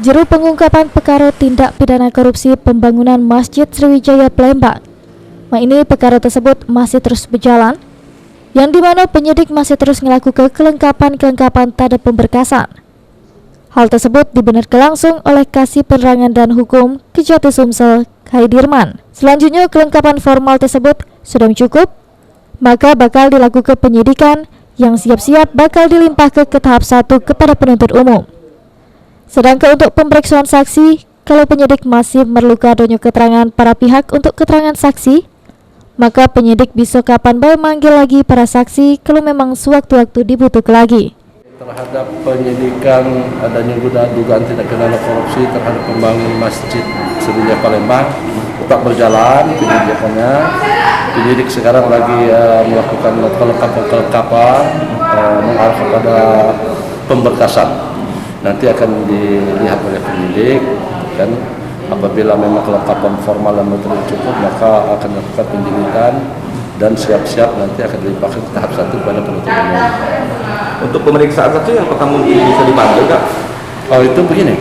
Juru Pengungkapan Perkara Tindak Pidana Korupsi Pembangunan Masjid Sriwijaya Palembang. Ini perkara tersebut masih terus berjalan, yang dimana penyidik masih terus melakukan kelengkapan terhadap pemberkasan. Hal tersebut dibenarkan langsung oleh Kasih Penerangan dan Hukum Kejati Sumsel, Haidirman. Selanjutnya, kelengkapan formal tersebut sudah cukup, maka bakal dilakukan penyidikan yang siap-siap bakal dilimpahkan ke tahap 1 kepada penuntut umum. Sedangkan untuk pemeriksaan saksi, kalau penyidik masih memerlukan adanya keterangan para pihak untuk keterangan saksi, maka penyidik bisa kapan baik manggil lagi para saksi kalau memang sewaktu-waktu dibutuhkan lagi. Terhadap penyidikan adanya dugaan tindak pidana korupsi terhadap pembangunan Masjid Sriwijaya Palembang tetap berjalan penyidikannya. Penyidik sekarang lagi melakukan kelengkapan mengarah kepada pemberkasan. Nanti akan dilihat oleh penyidik, dan apabila memang kelengkapan formal dan material cukup, maka akan dilakukan penyidikan dan siap-siap nanti akan dilimpahkan ke tahap 1 kepada penuntut umum. Untuk pemeriksaan saksi apakah mungkin bisa dipanggil, Kak? Oh, itu begini,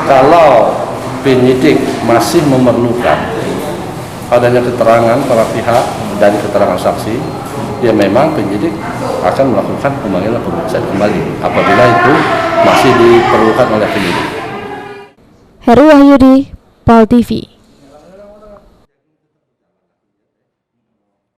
kalau penyidik masih memerlukan adanya keterangan para pihak dari keterangan saksi, ya memang penyidik akan melakukan pemanggilan pemeriksaan kembali apabila itu masih diperlukan oleh penyidik. Heru Wahyudi, PAL TV.